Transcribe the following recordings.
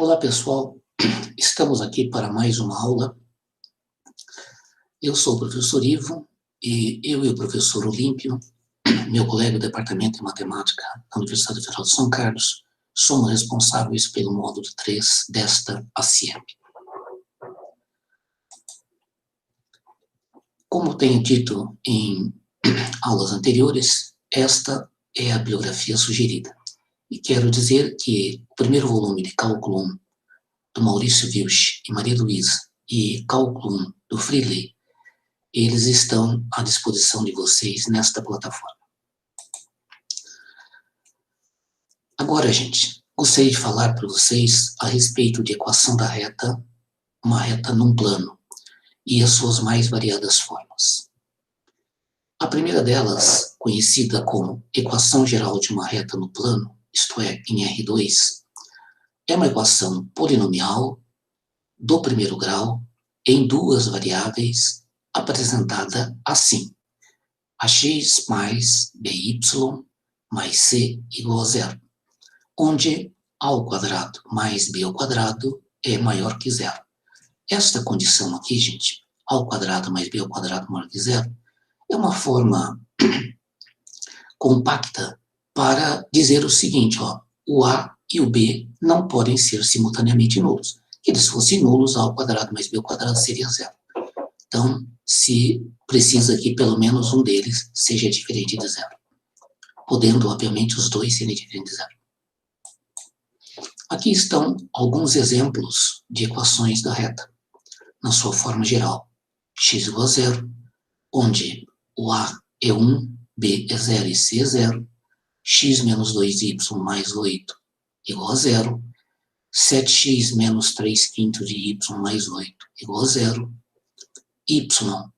Olá, pessoal. Estamos aqui para mais uma aula. Eu sou o professor Ivo e eu e o professor Olímpio, meu colega do Departamento de Matemática da Universidade Federal de São Carlos, somos responsáveis pelo módulo 3 desta ACIEP. Como tenho dito em aulas anteriores, esta é a bibliografia sugerida. E quero dizer que o primeiro volume de Cálculo 1 do Maurício Wilch e Maria Luísa e Cálculo 1 do Freely, eles estão à disposição de vocês nesta plataforma. Agora, gente, gostaria de falar para vocês a respeito de equação da reta, uma reta num plano, e as suas mais variadas formas. A primeira delas, conhecida como equação geral de uma reta no plano, isto é, em R2, é uma equação polinomial do primeiro grau em duas variáveis apresentada assim: ax mais by mais c igual a zero, onde a ao quadrado mais b ao quadrado é maior que zero. Esta condição aqui, gente, a ao quadrado mais b ao quadrado maior que zero, é uma forma compacta para dizer o seguinte, ó, o a e o b não podem ser simultaneamente nulos. Se eles fossem nulos, a ao quadrado mais b ao quadrado seria zero. Então, se precisa que pelo menos um deles seja diferente de zero, podendo, obviamente, os dois serem diferentes de zero. Aqui estão alguns exemplos de equações da reta, na sua forma geral. X igual a zero, onde o a é 1, b é 0 e c é 0, x menos 2y mais 8 igual a 0, 7x menos 3 quintos de y mais 8 igual a 0, y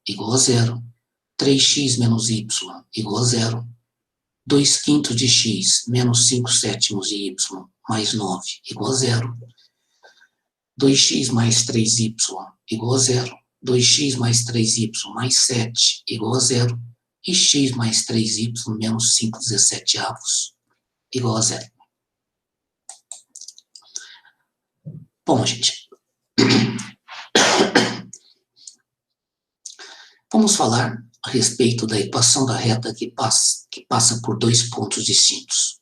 igual a 0, 3x menos y igual a 0, 2 quintos de x menos 5 sétimos de y mais 9 igual a 0, 2x mais 3y igual a 0, 2x mais 3y mais 7 igual a 0, e x mais 3y menos 5/17 igual a 0. Bom, gente, vamos falar a respeito da equação da reta que passa por dois pontos distintos.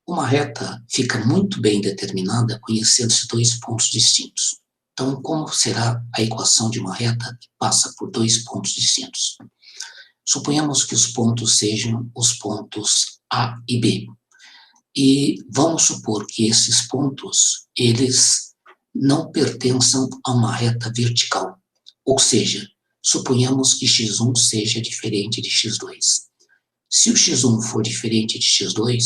Uma reta fica muito bem determinada conhecendo esses dois pontos distintos. Então, como será a equação de uma reta que passa por dois pontos distintos? Suponhamos que os pontos sejam os pontos A e B. E vamos supor que esses pontos, eles não pertençam a uma reta vertical. Ou seja, suponhamos que x1 seja diferente de x2. Se o x1 for diferente de x2,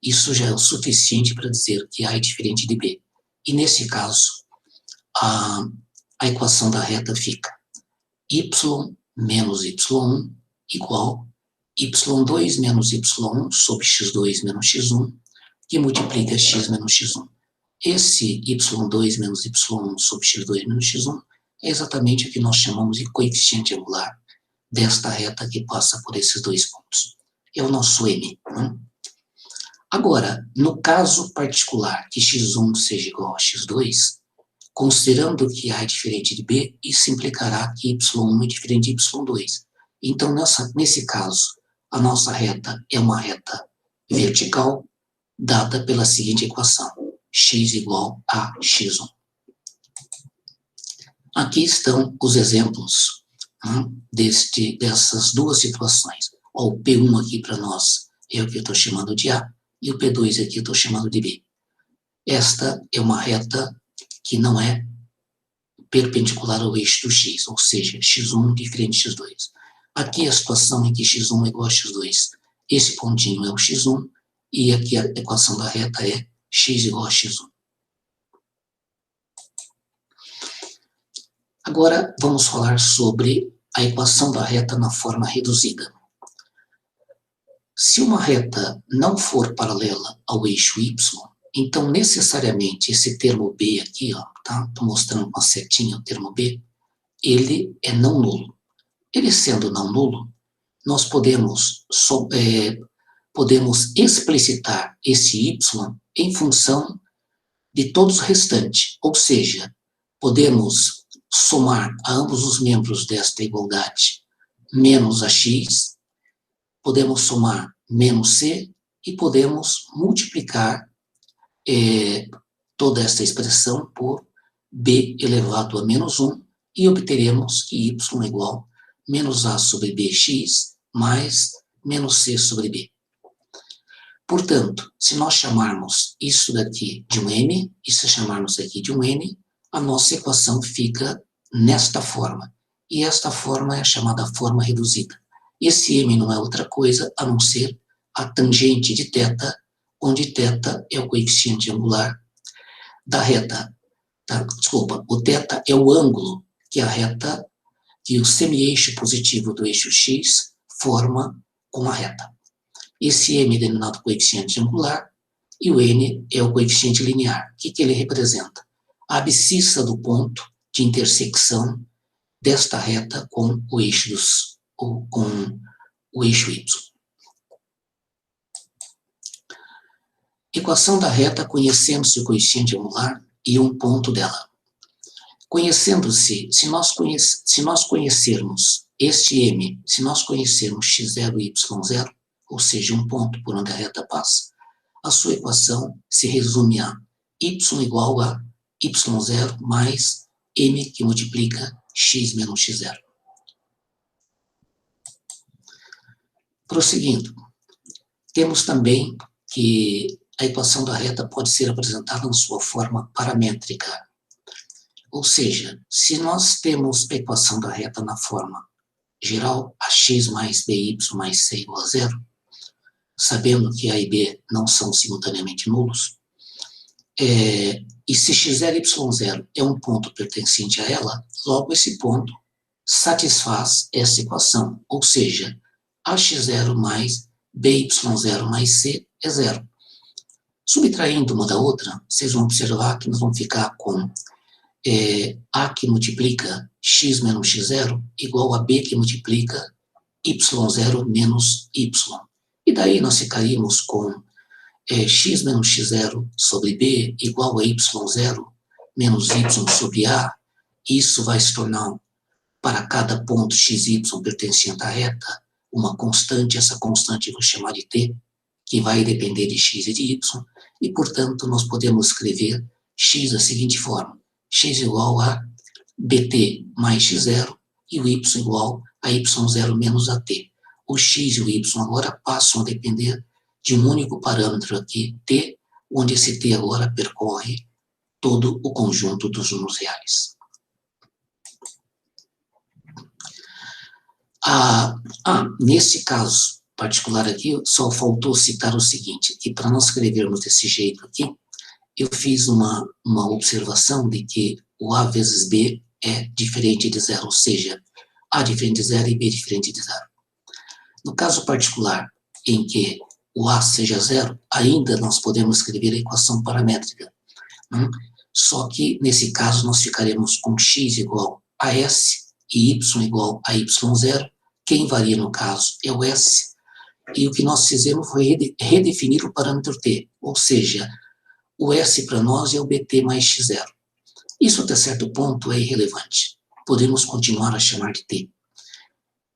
isso já é o suficiente para dizer que A é diferente de B. E nesse caso, a equação da reta fica y menos y1 igual y2 menos y1 sobre x2 menos x1, que multiplica x menos x1. Esse y2 menos y1 sobre x2 menos x1 é exatamente o que nós chamamos de coeficiente angular desta reta que passa por esses dois pontos. É o nosso m. Né? Agora, no caso particular que x1 seja igual a x2, considerando que A é diferente de B, isso implicará que y1 é diferente de y2. Então, nesse caso, a nossa reta é uma reta vertical, dada pela seguinte equação: x igual a x1. Aqui estão os exemplos, né, dessas duas situações. Ó, o P1 aqui para nós é o que eu estou chamando de A, e o P2 aqui eu estou chamando de B. Esta é uma reta que não é perpendicular ao eixo do x, ou seja, x1 diferente de x2. Aqui a situação em que x1 é igual a x2. Esse pontinho é o x1, e aqui a equação da reta é x igual a x1. Agora vamos falar sobre a equação da reta na forma reduzida. Se uma reta não for paralela ao eixo y, então necessariamente esse termo b aqui, ó, tá? Estou mostrando com a setinha o termo b, ele é não nulo. Ele sendo não nulo, nós podemos explicitar esse y em função de todos os restantes, ou seja, podemos somar a ambos os membros desta igualdade menos a x, podemos somar menos c e podemos multiplicar toda essa expressão por b elevado a menos 1 e obteremos que y é igual a menos a sobre bx mais menos c sobre b. Portanto, se nós chamarmos isso daqui de um n, e se chamarmos aqui de um n, a nossa equação fica nesta forma. E esta forma é a chamada forma reduzida. Esse m não é outra coisa a não ser a tangente de θ, onde θ é o coeficiente angular da reta. Desculpa, o θ é o ângulo que a reta, que o semi-eixo positivo do eixo x forma com a reta. Esse m é denominado coeficiente angular e o n é o coeficiente linear. O que ele representa? A abscissa do ponto de intersecção desta reta com o eixo y. Equação da reta conhecendo-se o coeficiente angular e um ponto dela. Conhecendo-se, se nós conhecermos este m, se nós conhecermos x0 e y0, ou seja, um ponto por onde a reta passa, a sua equação se resume a y igual a y0 mais m que multiplica x menos x0. Prosseguindo, temos também que a equação da reta pode ser apresentada na sua forma paramétrica. Ou seja, se nós temos a equação da reta na forma geral, ax mais by mais c igual a zero, sabendo que a e b não são simultaneamente nulos, e se x0 e y0 é um ponto pertencente a ela, logo esse ponto satisfaz essa equação, ou seja, ax0 mais by0 mais c é zero. Subtraindo uma da outra, vocês vão observar que nós vamos ficar com a que multiplica x menos x0 igual a b que multiplica y0 menos y. E daí nós ficaríamos com x menos x0 sobre b igual a y0 menos y sobre a. Isso vai se tornar, para cada ponto xy pertencente à reta, uma constante. Essa constante eu vou chamar de t, que vai depender de x e de y. E, portanto, nós podemos escrever x da seguinte forma: x igual a bt mais x0 e o y igual a y0 menos at. O x e o y agora passam a depender de um único parâmetro aqui, t, onde esse t agora percorre todo o conjunto dos números reais. Nesse caso particular aqui, só faltou citar o seguinte, que para nós escrevermos desse jeito aqui, eu fiz uma observação de que o a vezes b é diferente de zero, ou seja, a diferente de zero e b diferente de zero. No caso particular em que o a seja zero, ainda nós podemos escrever a equação paramétrica. Só que, nesse caso, nós ficaremos com x igual a s e y igual a y0. Quem varia, no caso, é o s. E o que nós fizemos foi redefinir o parâmetro t, ou seja, o s para nós é o bt mais x0. Isso, até certo ponto, é irrelevante. Podemos continuar a chamar de t.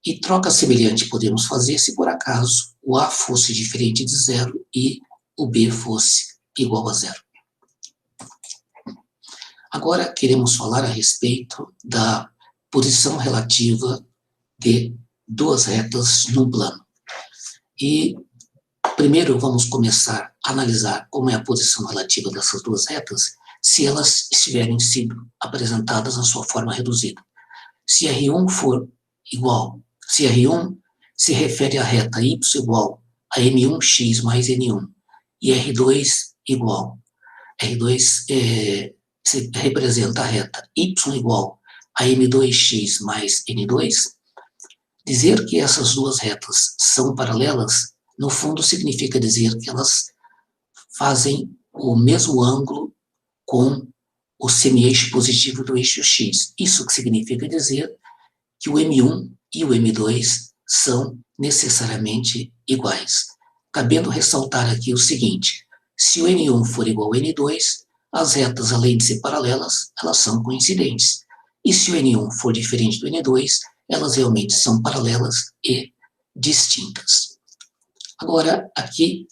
E troca semelhante podemos fazer se, por acaso, o a fosse diferente de zero e o b fosse igual a zero. Agora, queremos falar a respeito da posição relativa de duas retas num plano. E, primeiro, vamos começar a analisar como é a posição relativa dessas duas retas, se elas estiverem sido apresentadas na sua forma reduzida. Se R1 for igual, se R1 se refere à reta y igual a M1x mais N1, e R2 igual, R2 se representa a reta y igual a M2x mais N2, dizer que essas duas retas são paralelas, no fundo significa dizer que elas fazem o mesmo ângulo com o semi-eixo positivo do eixo x. Isso que significa dizer que o M1 e o M2 são necessariamente iguais. Cabendo ressaltar aqui o seguinte: se o N1 for igual ao N2, As retas, além de ser paralelas, elas são coincidentes. E se o N1 for diferente do N2, elas realmente são paralelas e distintas. Agora, aqui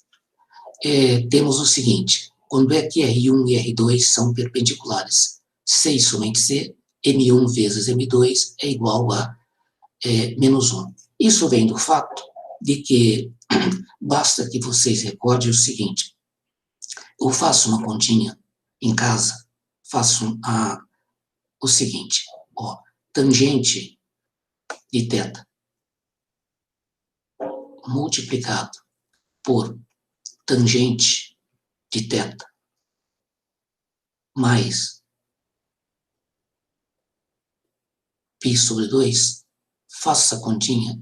temos o seguinte: quando é que R1 e R2 são perpendiculares? C somente C, M1 vezes M2 é igual a menos 1. Isso vem do fato de que basta que vocês recordem o seguinte: eu faço uma continha em casa, faço o seguinte, ó, tangente de θ multiplicado por tangente de θ mais π sobre 2, faça a continha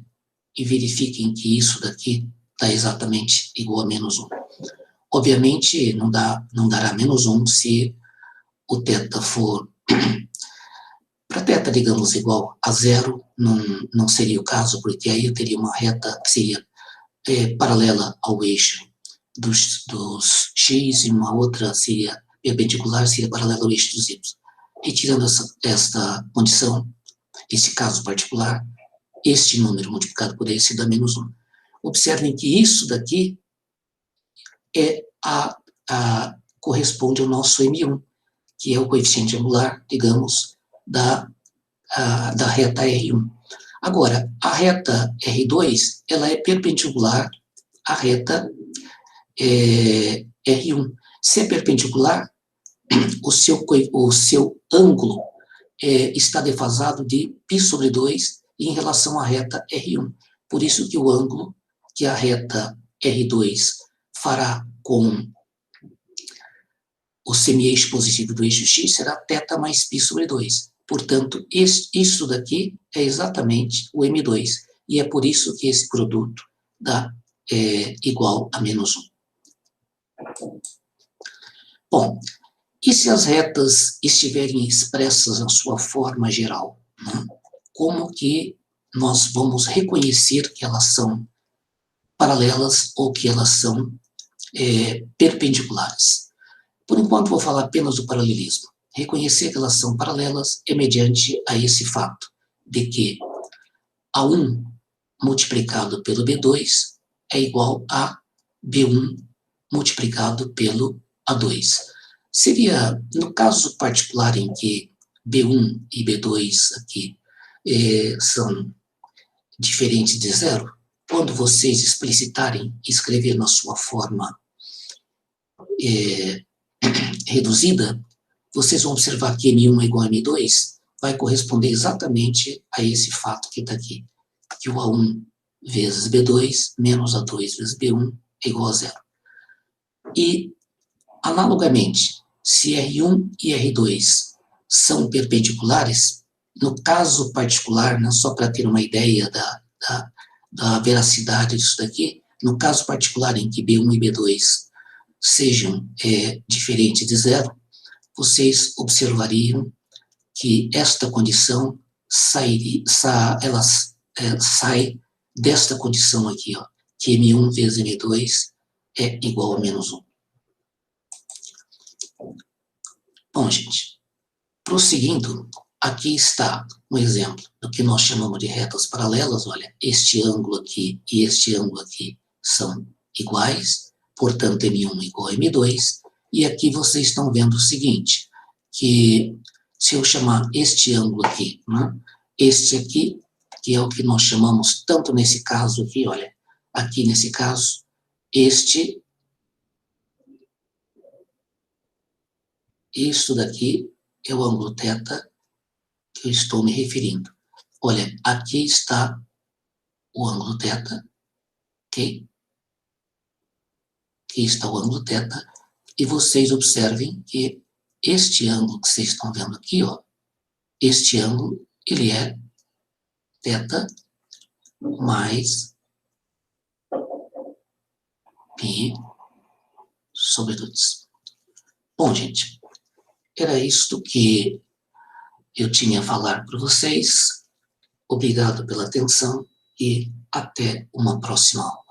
e verifiquem que isso daqui está exatamente igual a menos 1. Obviamente, não dará menos 1 se o θ for... Para θ, digamos, igual a 0, não seria o caso, porque aí eu teria uma reta que seria paralela ao eixo dos x e uma outra seria perpendicular, seria paralela ao eixo dos y. Retirando esta condição, esse caso particular, este número multiplicado por esse dá menos 1. Observem que isso daqui corresponde ao nosso M1, que é o coeficiente angular, digamos, da reta R1. Agora, a reta R2, ela é perpendicular à reta R1. Se é perpendicular, o seu ângulo está defasado de π sobre 2 em relação à reta R1. Por isso que o ângulo que a reta R2 fará com o semi-eixo positivo do eixo x será θ mais π sobre 2. Portanto, isso daqui é exatamente o M2. E é por isso que esse produto dá igual a menos 1. Bom, e se as retas estiverem expressas na sua forma geral? Né? Como que nós vamos reconhecer que elas são paralelas ou que elas são perpendiculares? Por enquanto, vou falar apenas do paralelismo. Reconhecer que elas são paralelas é mediante a esse fato de que A1 multiplicado pelo B2 é igual a B1 multiplicado pelo A2. Seria, no caso particular em que B1 e B2 aqui são diferentes de zero, quando vocês explicitarem, escrever na sua forma reduzida, vocês vão observar que M1 é igual a M2 vai corresponder exatamente a esse fato que está aqui, que o A1 vezes B2 menos A2 vezes B1 é igual a zero. E, analogamente, se R1 e R2 são perpendiculares, no caso particular, né, só para ter uma ideia da veracidade disso daqui, no caso particular em que B1 e B2 sejam diferentes de zero, vocês observariam que esta condição sai desta condição aqui, ó, que M1 vezes M2 é igual a menos 1. Bom, gente, prosseguindo, aqui está um exemplo do que nós chamamos de retas paralelas. Olha, este ângulo aqui e este ângulo aqui são iguais, portanto, M1 igual a M2, e aqui vocês estão vendo o seguinte, que se eu chamar este ângulo aqui, né, este aqui, que é o que nós chamamos, tanto nesse caso aqui, olha, aqui nesse caso, isso daqui é o ângulo θ que eu estou me referindo. Olha, aqui está o ângulo θ, ok? Aqui está o ângulo θ, e vocês observem que este ângulo que vocês estão vendo aqui, ó, este ângulo, ele é θ mais π sobre 2. Bom, gente, era isto que eu tinha a falar para vocês. Obrigado pela atenção e até uma próxima aula.